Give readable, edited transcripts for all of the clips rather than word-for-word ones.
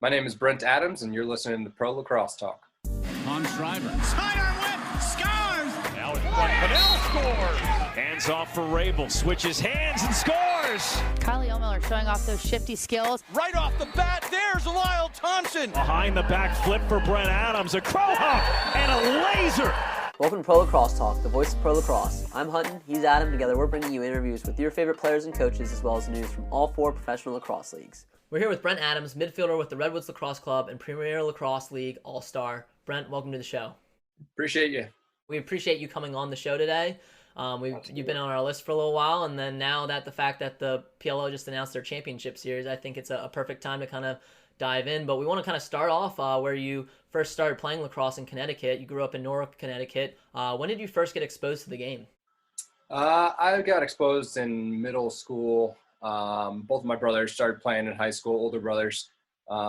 My name is Brent Adams, and you're listening to Pro Lacrosse Talk. On Schreiber. Sidearm whip. Scores. Now it's Kavanagh scores. Hands off for Rabel. Switches hands and scores. Kylie O'Miller showing off those shifty skills. Right off the bat, there's Lyle Thompson. Behind the back flip for Brent Adams. A crow hop and a laser. Welcome to Pro Lacrosse Talk, the voice of Pro Lacrosse. I'm Hutton, he's Adam. Together we're bringing you interviews with your favorite players and coaches, as well as news from all 4 professional lacrosse leagues. We're here with Brent Adams, midfielder with the Redwoods Lacrosse Club and Premier Lacrosse League All-Star. Brent, welcome to the show. Appreciate you. We appreciate you coming on the show today. You've been on our list for a little while, and then now that the fact that the PLL just announced their championship series, I think it's a perfect time to kind of dive in. But we want to kind of start off where you first started playing lacrosse in Connecticut. You grew up in Norwalk, Connecticut. When did you first get exposed to the game? I got exposed in middle school. Both of my brothers started playing in high school, older brothers.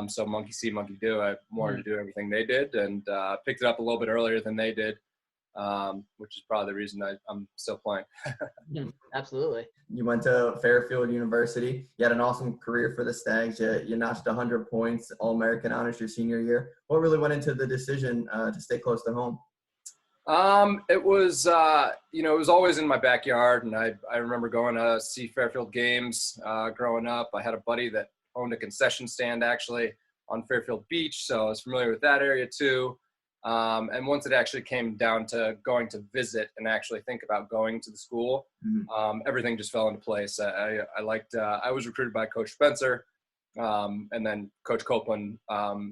So monkey see, monkey do. I wanted to do everything they did, and picked it up a little bit earlier than they did, which is probably the reason I'm still playing. Absolutely. You went to Fairfield University. You had an awesome career for the Stags. You notched 100 points, All-American honors your senior year. What really went into the decision to stay close to home? It was, it was always in my backyard, and I remember going to see Fairfield games growing up. I had a buddy that owned a concession stand actually on Fairfield Beach, so I was familiar with that area too. And once it actually came down to going to visit and actually think about going to the school, everything just fell into place. I was recruited by Coach Spencer, and then Coach Copelan,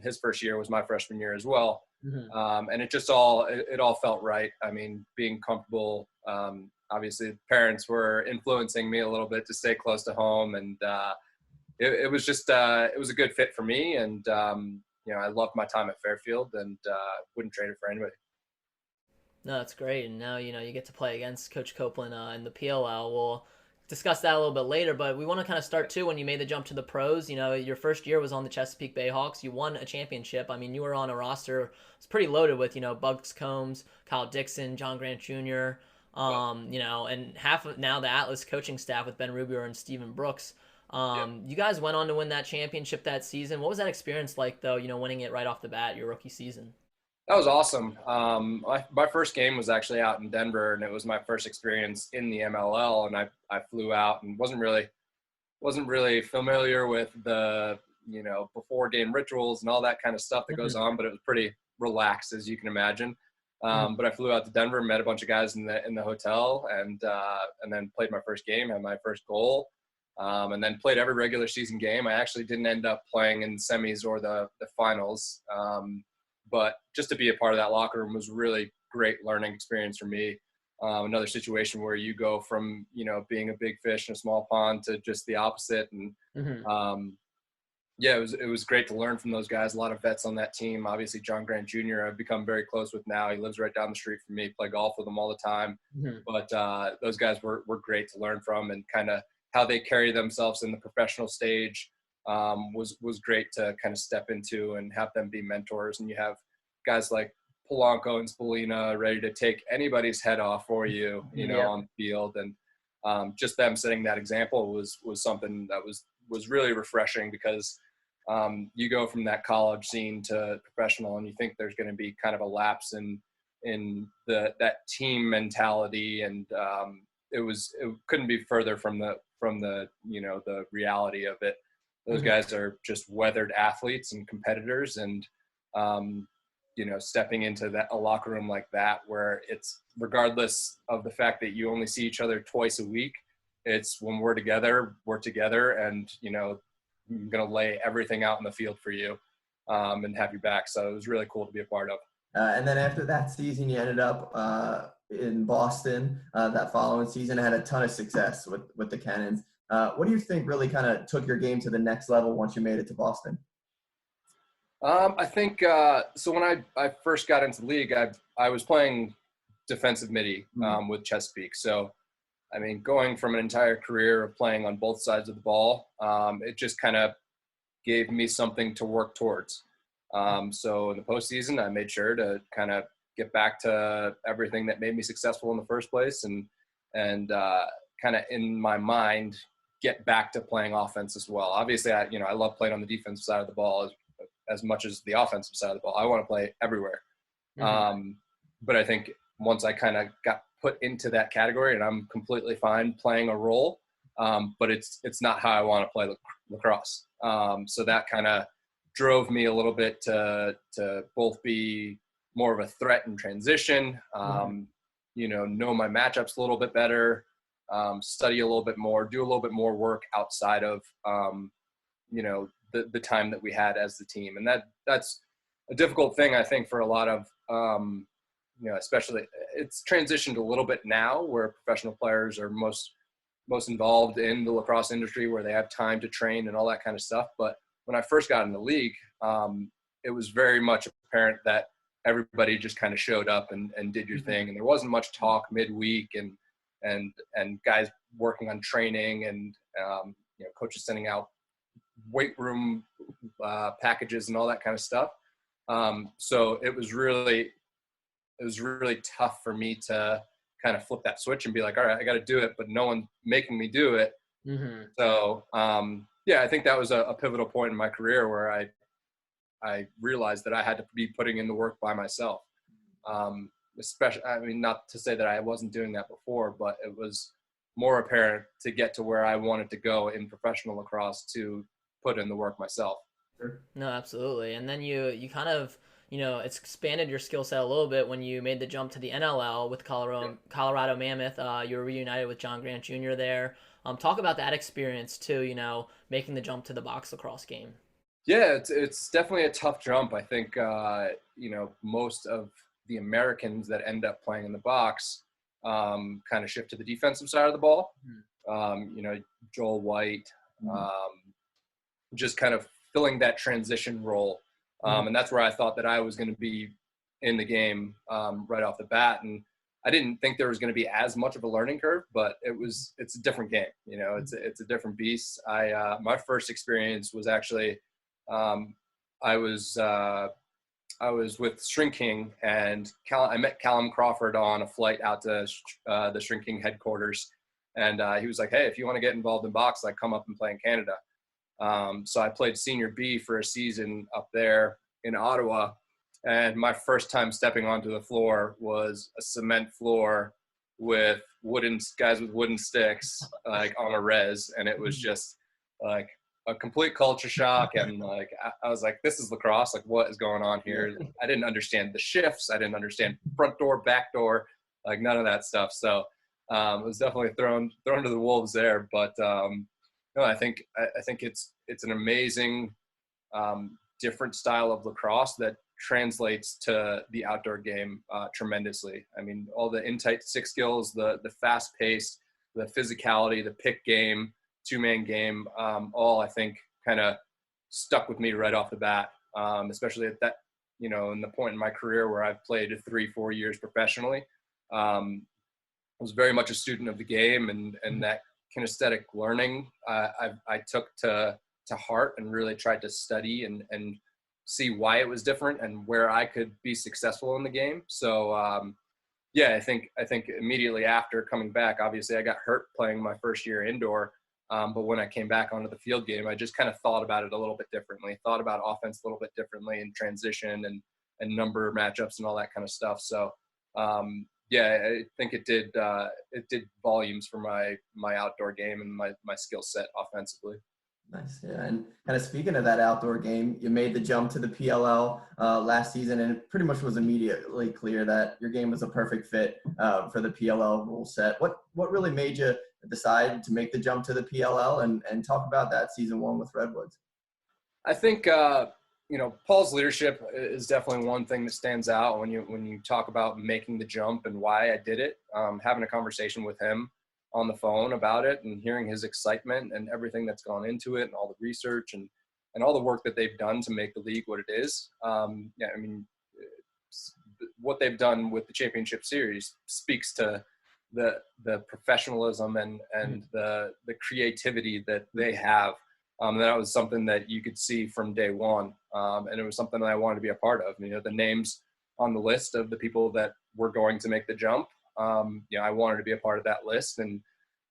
his first year was my freshman year as well. And it just all felt right. I mean, being comfortable, obviously parents were influencing me a little bit to stay close to home, and it was just it was a good fit for me, and I loved my time at Fairfield, and wouldn't trade it for anybody. No, that's great. And now you get to play against Coach Copelan in the PLL. We'll discuss that a little bit later, but we want to kind of start too when you made the jump to the pros. Your first year was on the Chesapeake Bayhawks. You won a championship. I mean, you were on a roster it's pretty loaded with Bugs Combs, Kyle Dixon, John Grant Jr. And half of now the Atlas coaching staff with Ben Rubio and Stephen Brooks. You guys went on to win that championship that season. What was that experience like, though? Winning it right off the bat, your rookie season. That was awesome. My first game was actually out in Denver, and it was my first experience in the MLL. And I flew out and wasn't really familiar with the before game rituals and all that kind of stuff that goes on. But it was pretty relaxed, as you can imagine. But I flew out to Denver, met a bunch of guys in the hotel, and then played my first game, had my first goal. And then played every regular season game. I actually didn't end up playing in semis or the finals. But just to be a part of that locker room was really great learning experience for me. Another situation where you go from, being a big fish in a small pond to just the opposite. And it was great to learn from those guys. A lot of vets on that team. Obviously, John Grant Jr. I've become very close with now. He lives right down the street from me, play golf with him all the time. But those guys were great to learn from, and kind of how they carry themselves in the professional stage was great to kind of step into and have them be mentors. And you have guys like Polanco and Spolina ready to take anybody's head off for you, on the field. And just them setting that example was something that was really refreshing, because you go from that college scene to professional, and you think there's going to be kind of a lapse in that team mentality. And it couldn't be further from the the reality of it. Those guys are just weathered athletes and competitors, and stepping into a locker room like that, where it's regardless of the fact that you only see each other twice a week, it's when we're together, and I'm going to lay everything out in the field for you and have your back. So it was really cool to be a part of. And then after that season, you ended up in Boston that following season, had a ton of success with the Cannons. What do you think really kind of took your game to the next level once you made it to Boston? I think so when I first got into the league, I was playing defensive midi with Chesapeake. So, I mean, going from an entire career of playing on both sides of the ball, it just kind of gave me something to work towards. So in the postseason, I made sure to kind of get back to everything that made me successful in the first place, and kind of in my mind get back to playing offense as well. Obviously, I love playing on the defensive side of the ball. as much as the offensive side of the ball. I want to play everywhere. But I think once I kind of got put into that category, and I'm completely fine playing a role, but it's not how I want to play lacrosse. So that kind of drove me a little bit to both be more of a threat in transition, know my matchups a little bit better, study a little bit more, do a little bit more work outside of, the time that we had as the team. And that's a difficult thing, I think, for a lot of, especially it's transitioned a little bit now where professional players are most involved in the lacrosse industry, where they have time to train and all that kind of stuff. But when I first got in the league, it was very much apparent that everybody just kind of showed up and did your thing. And there wasn't much talk midweek and guys working on training and, coaches sending out weight room packages and all that kind of stuff. So it was really tough for me to kind of flip that switch and be like, all right, I got to do it, but no one's making me do it. So, I think that was a pivotal point in my career where I realized that I had to be putting in the work by myself. Especially, not to say that I wasn't doing that before, but it was more apparent to get to where I wanted to go in professional lacrosse to put in the work myself. No, absolutely. And then you kind of, it's expanded your skill set a little bit when you made the jump to the MLL with Colorado Mammoth. You were reunited with John Grant Jr. there. Talk about that experience too, making the jump to the box lacrosse game. Yeah, it's definitely a tough jump. I think, most of the Americans that end up playing in the box kind of shift to the defensive side of the ball. Joel White, just kind of filling that transition role. And that's where I thought that I was going to be in the game right off the bat. And I didn't think there was going to be as much of a learning curve, but it's a different game. It's a different beast. My first experience was actually, I was with Shrinking, and I met Callum Crawford on a flight out to the Shrinking headquarters. And he was like, hey, if you want to get involved in box, come up and play in Canada. So I played senior B for a season up there in Ottawa. And my first time stepping onto the floor was a cement floor with guys with wooden sticks, on a res. And it was just a complete culture shock. And I was like, this is lacrosse. What is going on here? I didn't understand the shifts. I didn't understand front door, back door, none of that stuff. So it was definitely thrown to the wolves there. But no, I think it's an amazing, different style of lacrosse that translates to the outdoor game tremendously. All the in-tight stick skills, the fast pace, the physicality, the pick game, two-man game, all I think kind of stuck with me right off the bat, especially at that, in the point in my career where I've played 3-4 years professionally. I was very much a student of the game, and that kinesthetic learning I took to heart and really tried to study and see why it was different and where I could be successful in the game. So I think immediately after coming back, obviously I got hurt playing my first year indoor, but when I came back onto the field game, I just kind of thought about it a little bit differently, thought about offense a little bit differently in transition and number matchups and all that kind of stuff. So I think it did volumes for my outdoor game and my skill set offensively. Nice. Yeah. And kind of speaking of that outdoor game, you made the jump to the PLL last season, and it pretty much was immediately clear that your game was a perfect fit for the PLL rule set. What really made you decide to make the jump to the PLL, and talk about that season one with Redwoods? I think, Paul's leadership is definitely one thing that stands out when you talk about making the jump and why I did it. Having a conversation with him on the phone about it and hearing his excitement and everything that's gone into it and all the research and all the work that they've done to make the league what it is. What they've done with the championship series speaks to the professionalism and the creativity that they have. That was something that you could see from day one. And it was something that I wanted to be a part of. The names on the list of the people that were going to make the jump, I wanted to be a part of that list. And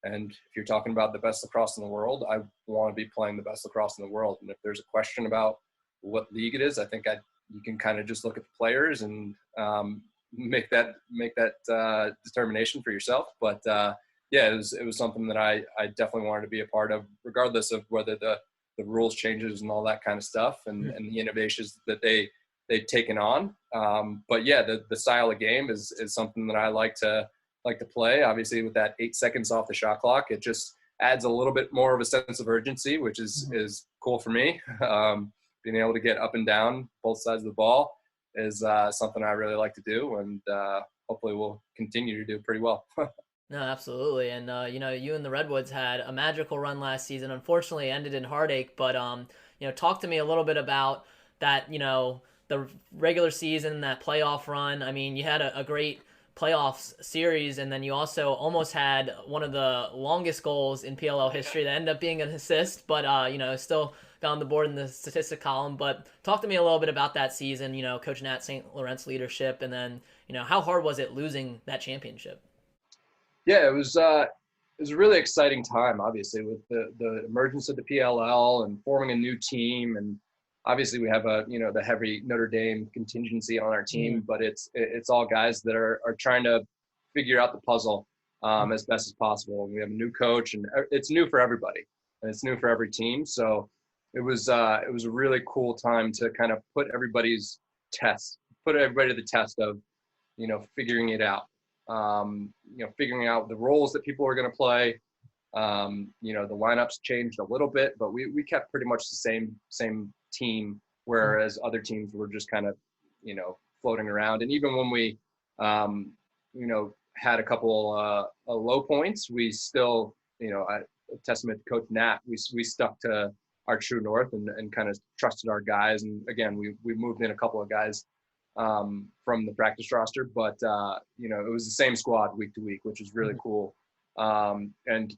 if you're talking about the best lacrosse in the world, I want to be playing the best lacrosse in the world. And if there's a question about what league it is. I think you can kind of just look at the players and make that determination for yourself. But yeah, it was something that I definitely wanted to be a part of, regardless of whether the rules changes and all that kind of stuff and the innovations that they've taken on. But yeah, the style of game is something that I like to play. Obviously, with that 8 seconds off the shot clock, it just adds a little bit more of a sense of urgency, which is cool for me. Being able to get up and down both sides of the ball is something I really like to do, and hopefully we'll continue to do pretty well. No, absolutely. And, you and the Redwoods had a magical run last season. Unfortunately, it ended in heartache. But, talk to me a little bit about that, the regular season, that playoff run. I mean, you had a great playoffs series, and then you also almost had one of the longest goals in PLL history that ended up being an assist, but still got on the board in the statistic column. But talk to me a little bit about that season, Coach Nat St. Laurent's leadership, and then how hard was it losing that championship? Yeah, it was a really exciting time, obviously, with the emergence of the PLL and forming a new team. And obviously we have the heavy Notre Dame contingency on our team, but it's all guys that are trying to figure out the puzzle as best as possible. And we have a new coach, and it's new for everybody, and it's new for every team. So it was a really cool time to kind of put everybody to the test of, figuring it out. Figuring out the roles that people are going to play. The lineups changed a little bit, but we kept pretty much the same team, whereas other teams were just kind of, floating around. And even when we, had a couple low points, we still, a testament to Coach Nat, we stuck to our true north and kind of trusted our guys. And again, we moved in a couple of guys from the practice roster, but it was the same squad week to week, which is really cool. And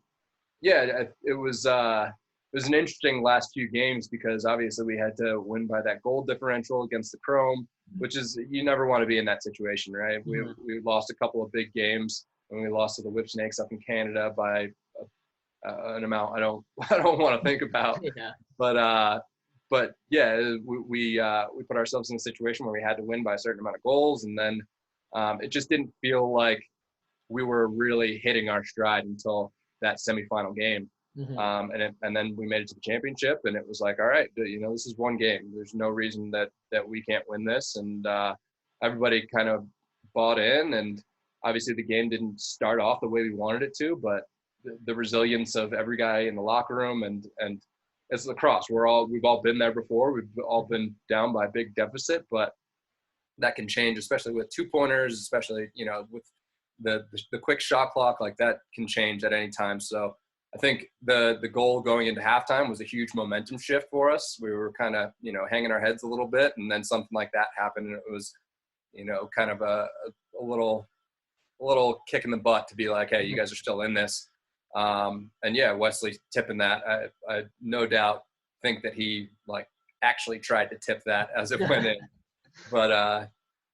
yeah, it was an interesting last few games, because obviously we had to win by that goal differential against the Chrome, which is, you never want to be in that situation, right? We lost a couple of big games, and we lost to the Whip Snakes up in Canada by an amount I don't want to think about. Yeah. But yeah, we put ourselves in a situation where we had to win by a certain amount of goals, and then it just didn't feel like we were really hitting our stride until that semifinal game. And then we made it to the championship, and it was like, all right, this is one game. There's no reason that we can't win this, and everybody kind of bought in. And obviously the game didn't start off the way we wanted it to, but the resilience of every guy in the locker room and it's lacrosse. We've all been there before. We've all been down by a big deficit, but that can change, especially with 2-pointers, especially, with the quick shot clock, like that can change at any time. So I think the goal going into halftime was a huge momentum shift for us. We were kind of, hanging our heads a little bit, and then something like that happened, and it was, kind of a little kick in the butt to be like, hey, you guys are still in this. And yeah, Wesley tipping that, I no doubt think that he actually tried to tip that as it went in. But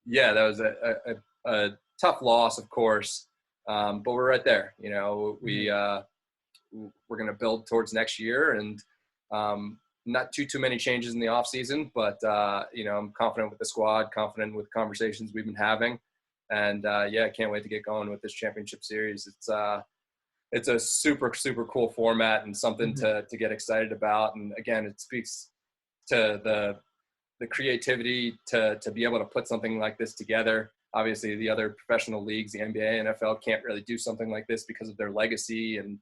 yeah, that was a tough loss, of course. But we're right there. We're going to build towards next year, and not too many changes in the off season, but I'm confident with the squad, confident with conversations we've been having, and yeah, I can't wait to get going with this championship series. It's a super, super cool format and something to get excited about. And again, it speaks to the creativity to be able to put something like this together. Obviously, the other professional leagues, the NBA, NFL, can't really do something like this because of their legacy and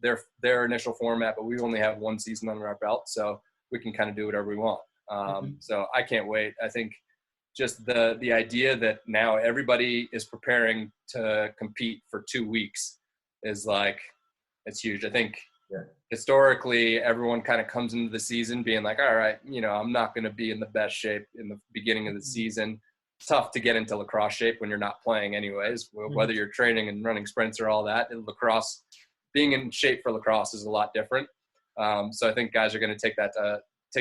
their initial format, but we only have one season under our belt, so we can kind of do whatever we want. So I can't wait. I think just the idea that now everybody is preparing to compete for 2 weeks is it's huge. I think historically everyone kind of comes into the season being like, all right, I'm not going to be in the best shape in the beginning of the season. It's tough to get into lacrosse shape when you're not playing anyways, whether you're training and running sprints or all that. And lacrosse, being in shape for lacrosse is a lot different. So I think guys are going to take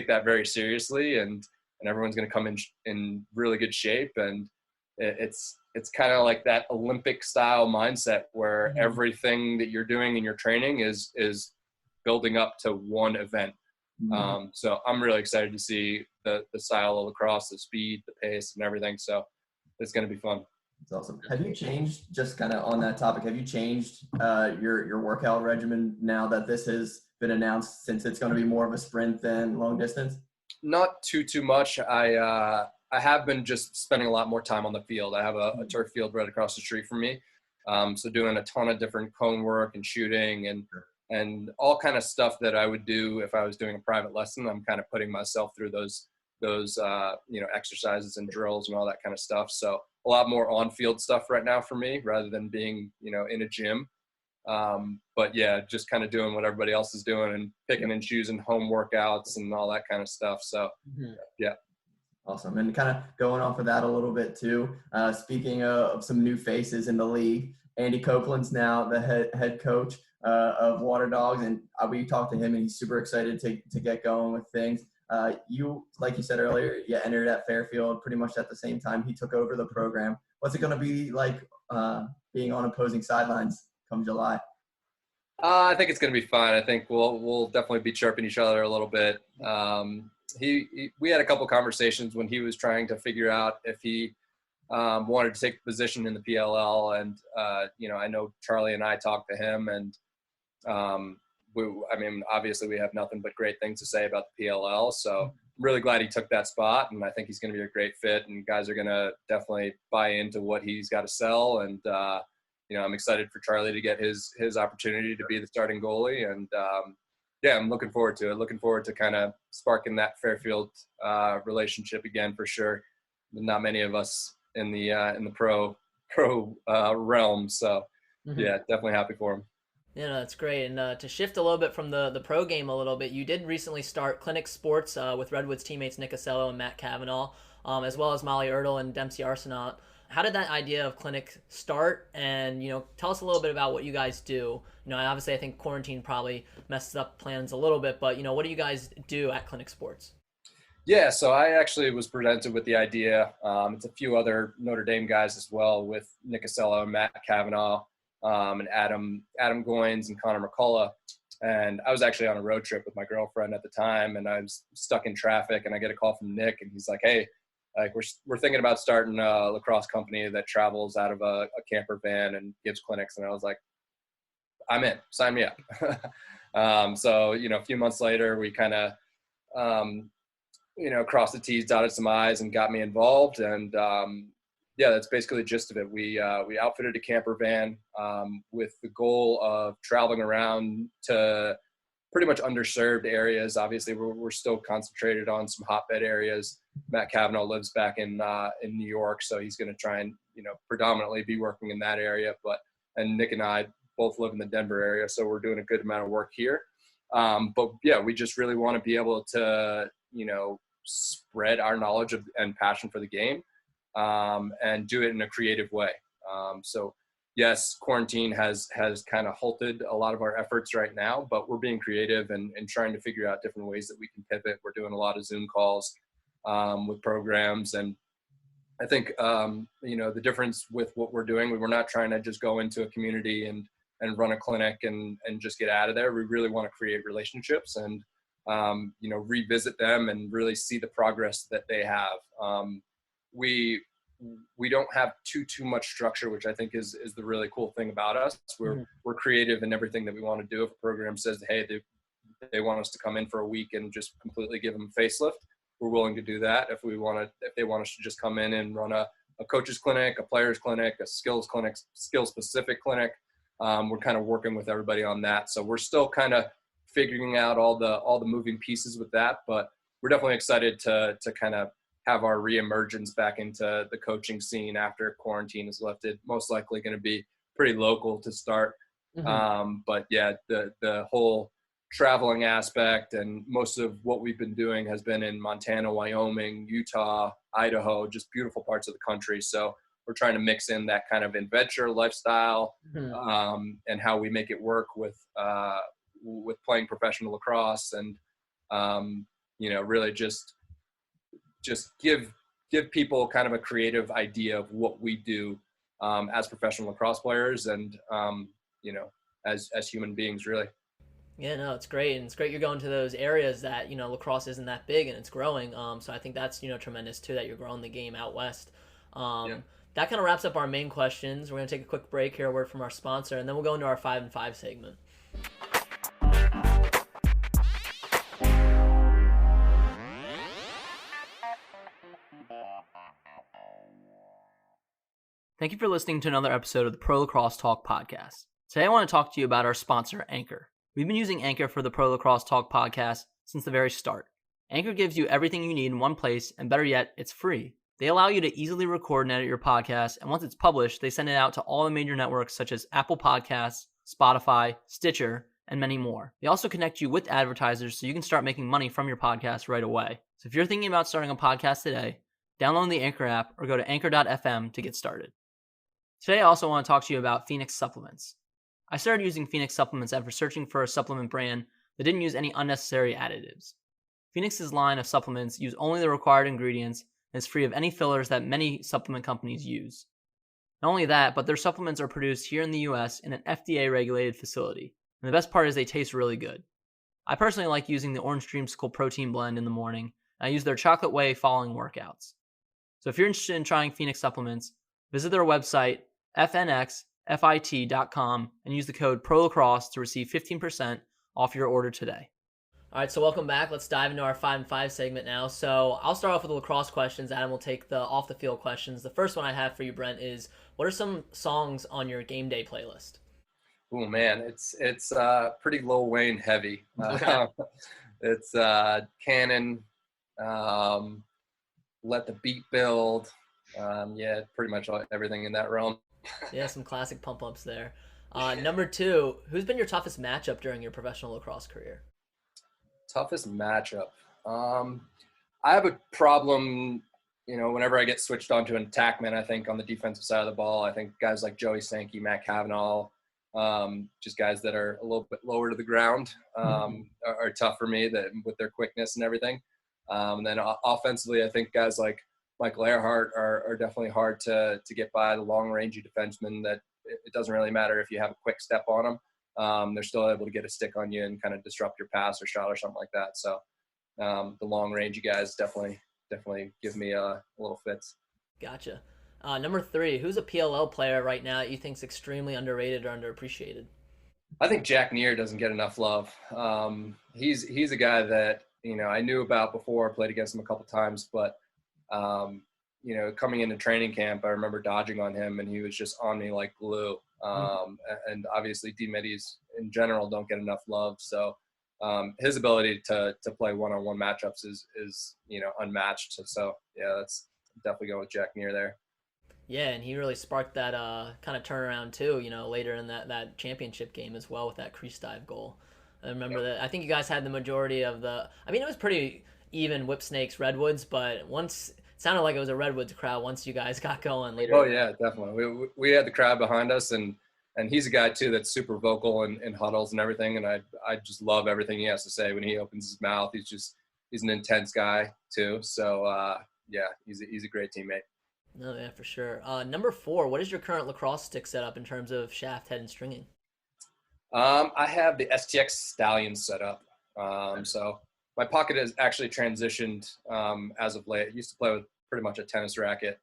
that very seriously, and everyone's going to come in really good shape. And it's kind of like that Olympic style mindset where everything that you're doing in your training is building up to one event. So I'm really excited to see the style of lacrosse, the speed, the pace, and everything. So it's going to be fun. That's awesome. Have you changed, just kind of on that topic, have you changed your workout regimen now that this has been announced, since it's going to be more of a sprint than long distance? Not too much. I have been just spending a lot more time on the field. I have a turf field right across the street from me. So doing a ton of different cone work and shooting and all kind of stuff that I would do if I was doing a private lesson. I'm kind of putting myself through those exercises and drills and all that kind of stuff. So a lot more on-field stuff right now for me rather than being, in a gym. But yeah, just kind of doing what everybody else is doing and picking and choosing home workouts and all that kind of stuff. So yeah. Awesome. And kind of going off of that a little bit too, speaking of some new faces in the league, Andy Copeland's now the head coach of Waterdogs, and we talked to him and he's super excited to get going with things. You, like you said earlier, you entered at Fairfield pretty much at the same time he took over the program. What's it going to be like being on opposing sidelines come July? I think it's going to be fun. I think we'll definitely be chirping each other a little bit. We had a couple conversations when he was trying to figure out if he wanted to take the position in the PLL, and I know Charlie and I talked to him, and obviously we have nothing but great things to say about the PLL. So I'm really glad he took that spot, and I think he's going to be a great fit, and guys are going to definitely buy into what he's got to sell. And I'm excited for Charlie to get his opportunity to be the starting goalie, and I'm looking forward to it. Looking forward to kind of sparking that Fairfield relationship again for sure. Not many of us in the pro realm, so yeah, definitely happy for him. Yeah, no, that's great. And to shift a little bit from the pro game a little bit, you did recently start CLNC Sports with Redwoods teammates Nick Ossello and Matt Kavanagh, as well as Molly Ertl and Dempsey Arsenault. How did that idea of CLNC start? And, tell us a little bit about what you guys do. Obviously I think quarantine probably messed up plans a little bit, but, what do you guys do at CLNC Sports? Yeah, so I actually was presented with the idea. It's a few other Notre Dame guys as well, with Nick Ossello, Matt Kavanagh, and Adam Goins and Connor McCullough. And I was actually on a road trip with my girlfriend at the time, and I was stuck in traffic, and I get a call from Nick, and he's like, "Hey, like we're thinking about starting a lacrosse company that travels out of a camper van and gives clinics." And I was like, "I'm in. Sign me up." So a few months later, we kind of crossed the T's, dotted some I's, and got me involved. And that's basically the gist of it. We outfitted a camper van with the goal of traveling around to pretty much underserved areas. Obviously, we're still concentrated on some hotbed areas. Matt Kavanagh lives back in New York, so he's going to try and predominantly be working in that area. And Nick and I both live in the Denver area, so we're doing a good amount of work here. We just really want to be able to spread our knowledge and passion for the game, and do it in a creative way. So yes, quarantine has kind of halted a lot of our efforts right now, but we're being creative and trying to figure out different ways that we can pivot. We're doing a lot of Zoom calls with programs. And I think, the difference with what we're doing, we're not trying to just go into a community and run a clinic and just get out of there. We really want to create relationships and, revisit them and really see the progress that they have. We don't have too much structure, which I think is the really cool thing about us. We're creative in everything that we want to do. If a program says, hey, they want us to come in for a week and just completely give them a facelift, we're willing to do that. If they want us to just come in and run a coach's clinic, a player's clinic, a skills clinic, skill specific clinic, we're kind of working with everybody on that. So we're still kind of figuring out all the moving pieces with that, but we're definitely excited to kind of have our reemergence back into the coaching scene after quarantine is lifted. Most likely going to be pretty local to start. But yeah, the whole traveling aspect and most of what we've been doing has been in Montana, Wyoming, Utah, Idaho, just beautiful parts of the country. So we're trying to mix in that kind of adventure lifestyle, and how we make it work with playing professional lacrosse, and really just give people kind of a creative idea of what we do as professional lacrosse players, and as human beings, really. Yeah, no, it's great. And it's great you're going to those areas that, lacrosse isn't that big and it's growing. So I think that's, tremendous too, that you're growing the game out west. Yeah. That kind of wraps up our main questions. We're going to take a quick break here, a word from our sponsor, and then we'll go into our 5 and 5 segment. Thank you for listening to another episode of the Pro Lacrosse Talk podcast. Today I want to talk to you about our sponsor, Anchor. We've been using Anchor for the Pro Lacrosse Talk podcast since the very start. Anchor gives you everything you need in one place, and better yet, it's free. They allow you to easily record and edit your podcast, and once it's published, they send it out to all the major networks such as Apple Podcasts, Spotify, Stitcher, and many more. They also connect you with advertisers so you can start making money from your podcast right away. So if you're thinking about starting a podcast today, download the Anchor app or go to anchor.fm to get started. Today I also want to talk to you about Phoenix Supplements. I started using Phoenix Supplements after searching for a supplement brand that didn't use any unnecessary additives. Phoenix's line of supplements use only the required ingredients and is free of any fillers that many supplement companies use. Not only that, but their supplements are produced here in the US in an FDA-regulated facility. And the best part is they taste really good. I personally like using the Orange Dreamsicle protein blend in the morning, and I use their chocolate whey following workouts. So if you're interested in trying Phoenix Supplements, visit their website, fnxfit.com, and use the code PROLACROSSE to receive 15% off your order today. All right, so welcome back. Let's dive into our 5 and 5 segment now. So I'll start off with the lacrosse questions. Adam will take the off-the-field questions. The first one I have for you, Brent, is what are some songs on your game day playlist? Oh man, it's pretty Lil Wayne heavy. Okay. It's Cannon, Let the Beat Build. Yeah, pretty much everything in that realm. Yeah, some classic pump-ups there. Number 2, who's been your toughest matchup during your professional lacrosse career? Toughest matchup. I have a problem, whenever I get switched onto an attackman, I think on the defensive side of the ball, I think guys like Joey Sankey, Matt Kavanagh, just guys that are a little bit lower to the ground are tough for me with their quickness and everything. And then offensively, I think guys like Michael Earhart are definitely hard to get by, the long-rangey defensemen that it doesn't really matter if you have a quick step on them. They're still able to get a stick on you and kind of disrupt your pass or shot or something like that. So the long-rangey guys definitely give me a little fits. Gotcha. Number 3, who's a PLL player right now that you think is extremely underrated or underappreciated? I think Jack Neer doesn't get enough love. He's a guy that, I knew about before, played against him a couple times, but coming into training camp, I remember dodging on him and he was just on me like glue. And obviously D-middies in general don't get enough love. So his ability to play one-on-one matchups is unmatched. So yeah, that's definitely going with Jack Neer there. Yeah, and he really sparked that kind of turnaround too, later in that championship game as well with that crease dive goal. I remember that. I think you guys had the majority of it was pretty even Whip Snakes Redwoods, but once it sounded like it was a Redwoods crowd once you guys got going later. Oh yeah, definitely. We had the crowd behind us, and he's a guy too that's super vocal in huddles and everything, and I just love everything he has to say when he opens his mouth. He's an intense guy too. So yeah, he's a great teammate. No, yeah, for sure. Number 4, what is your current lacrosse stick setup in terms of shaft, head, and stringing? I have the STX Stallion set up. So my pocket has actually transitioned as of late. I used to play with pretty much a tennis racket,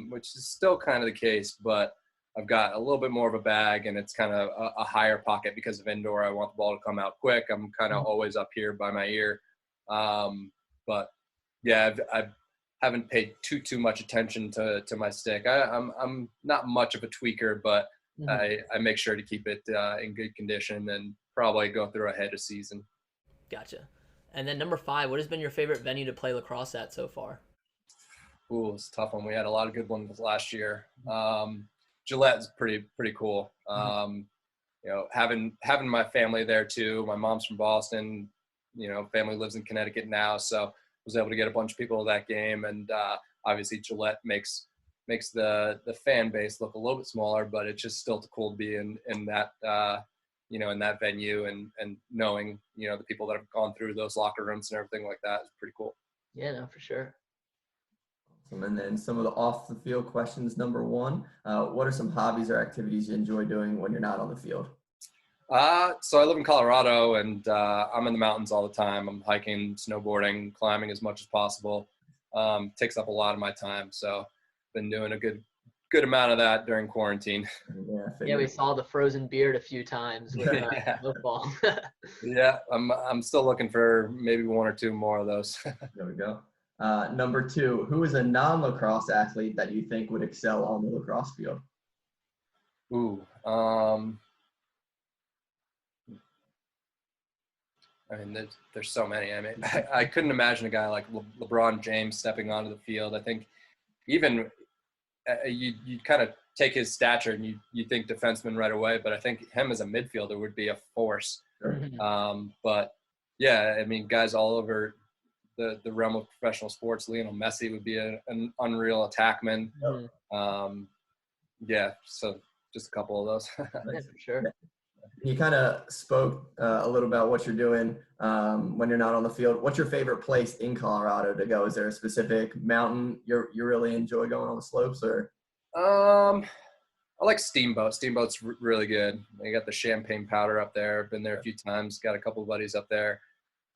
which is still kind of the case, but I've got a little bit more of a bag, and it's kind of a higher pocket because of indoor. I want the ball to come out quick. I'm kind of always up here by my ear. But yeah, I haven't paid too much attention to my stick. I'm not much of a tweaker, but I make sure to keep it in good condition and probably go through a head of season. Gotcha. And then number 5, what has been your favorite venue to play lacrosse at so far? Ooh, it's a tough one. We had a lot of good ones last year. Gillette's pretty cool. Having my family there too. My mom's from Boston. Family lives in Connecticut now, so was able to get a bunch of people to that game, and obviously Gillette makes the fan base look a little bit smaller, but it's just still cool to be in that in that venue and knowing the people that have gone through those locker rooms and everything like that is pretty cool. Yeah, no, for sure. And then some of the off the field questions. Number 1, what are some hobbies or activities you enjoy doing when you're not on the field? So I live in Colorado, and I'm in the mountains all the time. I'm hiking, snowboarding, climbing as much as possible. Takes up a lot of my time. So been doing a good amount of that during quarantine. Yeah, we saw the frozen beard a few times with football. Yeah, I'm still looking for maybe one or two more of those. There we go. Number 2, who is a non-lacrosse athlete that you think would excel on the lacrosse field? Ooh, I mean, there's so many. I mean, I couldn't imagine a guy like LeBron James stepping onto the field. I think even you kind of take his stature and you think defenseman right away, but I think him as a midfielder would be a force. But yeah, I mean, guys all over the realm of professional sports. Lionel Messi would be an unreal attackman. Yeah, so just a couple of those. Yeah, for sure. You kind of spoke a little about what you're doing when you're not on the field. What's your favorite place in Colorado to go? Is there a specific mountain you really enjoy going on the slopes, or? I like Steamboat. Steamboat's really good. They got the champagne powder up there. Been there a few times. Got a couple of buddies up there.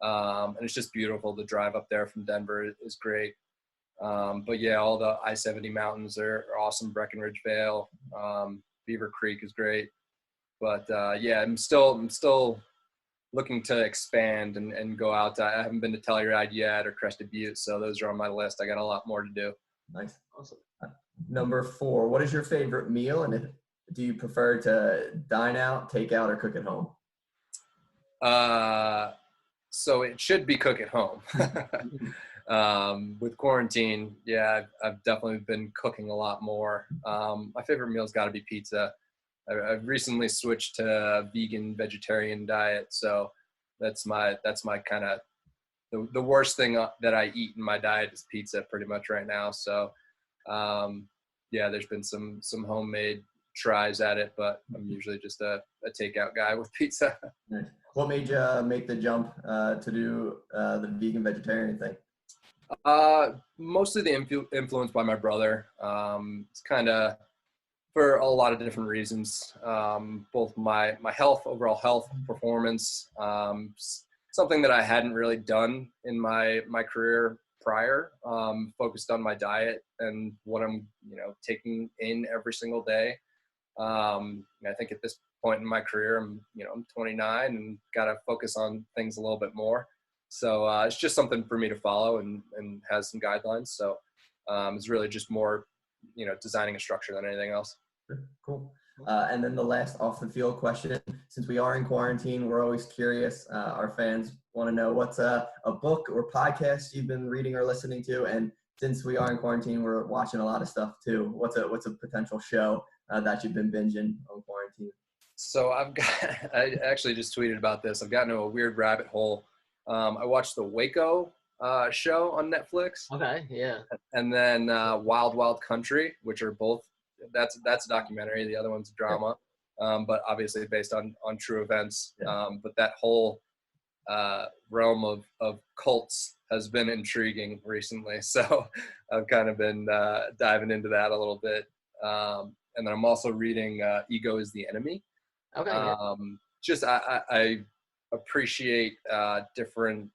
And it's just beautiful. The drive up there from Denver is great. But yeah, all the I-70 mountains are awesome. Breckenridge Vale, Beaver Creek is great. But yeah, I'm still looking to expand and go out. I haven't been to Telluride yet or Crested Butte, so those are on my list. I got a lot more to do. Nice, awesome. Number 4, what is your favorite meal, and do you prefer to dine out, take out, or cook at home? So it should be cook at home. With quarantine, yeah, I've definitely been cooking a lot more. My favorite meal's got to be pizza. I've recently switched to a vegan vegetarian diet, so that's my kind of the worst thing that I eat in my diet is pizza pretty much right now. So yeah, there's been some homemade tries at it, but I'm usually just a takeout guy with pizza. Nice. What made you make the jump to do the vegan vegetarian thing? Mostly the influence by my brother. It's kind of for a lot of different reasons, both my health, overall health, performance, something that I hadn't really done in my career prior, focused on my diet and what I'm, taking in every single day. I think at this point in my career, I'm 29 and got to focus on things a little bit more. So it's just something for me to follow and has some guidelines. So it's really just more, designing a structure than anything else. Cool. And then the last off the field question, since we are in quarantine, we're always curious. Our fans want to know what's a book or podcast you've been reading or listening to. And since we are in quarantine, we're watching a lot of stuff too. What's a potential show that you've been binging on quarantine? So I actually just tweeted about this. I've gotten into a weird rabbit hole. I watched the Waco show on Netflix. Okay, yeah. And then Wild Wild Country, which are both, that's a documentary. The other one's a drama, but obviously based on true events. But that whole realm of cults has been intriguing recently. So I've kind of been diving into that a little bit. And then I'm also reading Ego is the Enemy. Okay. Just I appreciate different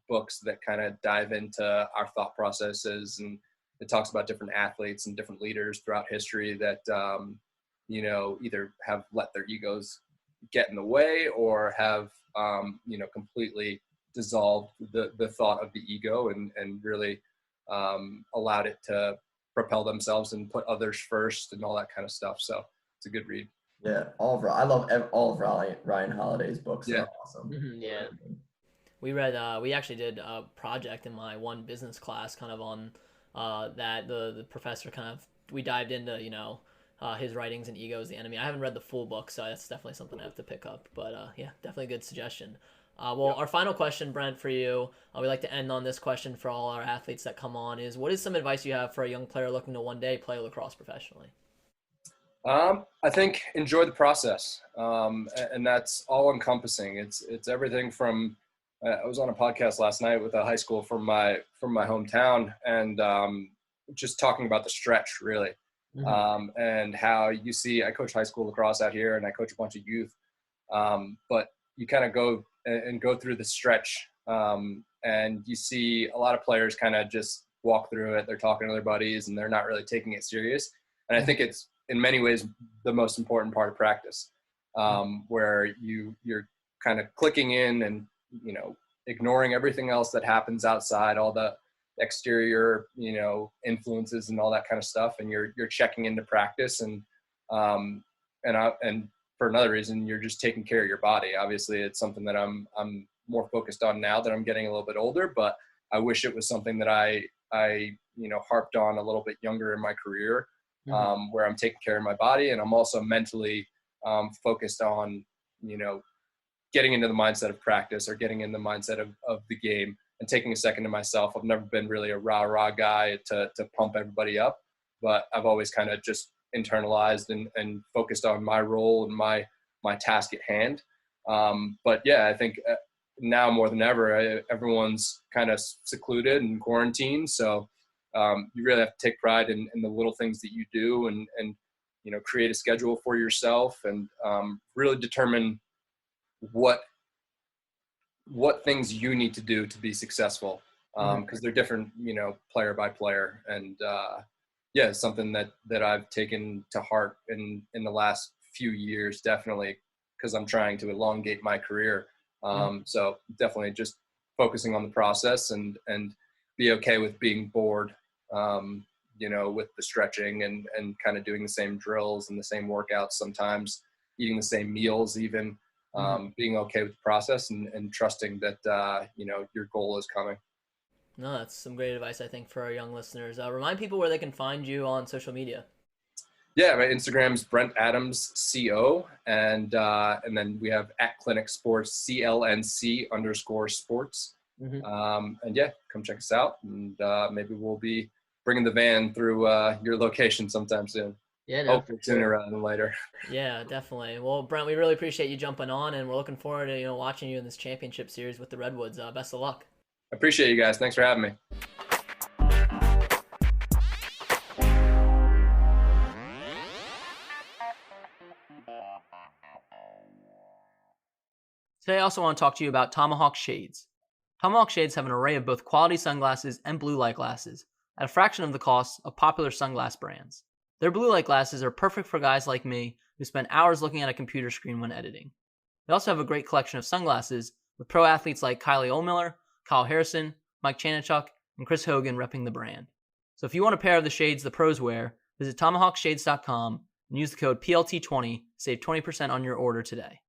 books that kind of dive into our thought processes, and it talks about different athletes and different leaders throughout history that either have let their egos get in the way or have completely dissolved the thought of the ego and really allowed it to propel themselves and put others first and all that kind of stuff. So it's a good read. Yeah, I love all of Ryan Holiday's books. Yeah, they're awesome. Mm-hmm, yeah, we read. We actually did a project in my one business class, kind of on that. The professor we dived into his writings and Ego is the Enemy. I haven't read the full book, so that's definitely something I have to pick up. But yeah, definitely a good suggestion. Our final question, Brent, for you, we like to end on this question for all our athletes that come on, is what is some advice you have for a young player looking to one day play lacrosse professionally? I think enjoy the process, and that's all encompassing. It's everything from. I was on a podcast last night with a high school from my hometown, and just talking about the stretch, really, and how you see. I coach high school lacrosse out here, and I coach a bunch of youth. But you kind of go through the stretch, and you see a lot of players kind of just walk through it. They're talking to their buddies and they're not really taking it serious. And I think it's in many ways the most important part of practice, where you're kind of clicking in and, ignoring everything else that happens outside, all the exterior, influences and all that kind of stuff. And you're checking into practice, and for another reason, you're just taking care of your body. Obviously it's something that I'm more focused on now that I'm getting a little bit older, but I wish it was something that I harped on a little bit younger in my career, where I'm taking care of my body. And I'm also mentally focused on, getting into the mindset of practice, or getting in the mindset of the game, and taking a second to myself. I've never been really a rah-rah guy to pump everybody up, but I've always kind of just internalized and focused on my role and my task at hand. But yeah, I think now more than ever, everyone's kind of secluded and quarantined. So you really have to take pride in the little things that you do, and create a schedule for yourself, and really determine what things you need to do to be successful, because they're different, player by player. And yeah, it's something that I've taken to heart in the last few years, definitely, because I'm trying to elongate my career. So definitely just focusing on the process, and be okay with being bored, with the stretching and kind of doing the same drills and the same workouts, sometimes eating the same meals even. Being okay with the process, and trusting that, your goal is coming. No, that's some great advice, I think, for our young listeners. Remind people where they can find you on social media. Yeah, my Instagram's Brent Adams CO, and then we have @Clinic Sports, CLNC_sports. And yeah, come check us out, and maybe we'll be bringing the van through your location sometime soon. Yeah, no, hopefully sooner rather than later. Yeah, definitely. Well, Brent, we really appreciate you jumping on, and we're looking forward to watching you in this championship series with the Redwoods. Best of luck. I appreciate you guys. Thanks for having me. Today, I also want to talk to you about Tomahawk Shades. Tomahawk Shades have an array of both quality sunglasses and blue light glasses at a fraction of the cost of popular sunglass brands. Their blue light glasses are perfect for guys like me who spend hours looking at a computer screen when editing. They also have a great collection of sunglasses with pro athletes like Kylie Ohlmiller, Kyle Harrison, Mike Chanichuk, and Chris Hogan repping the brand. So if you want a pair of the shades the pros wear, visit TomahawkShades.com and use the code PLT20 to save 20% on your order today.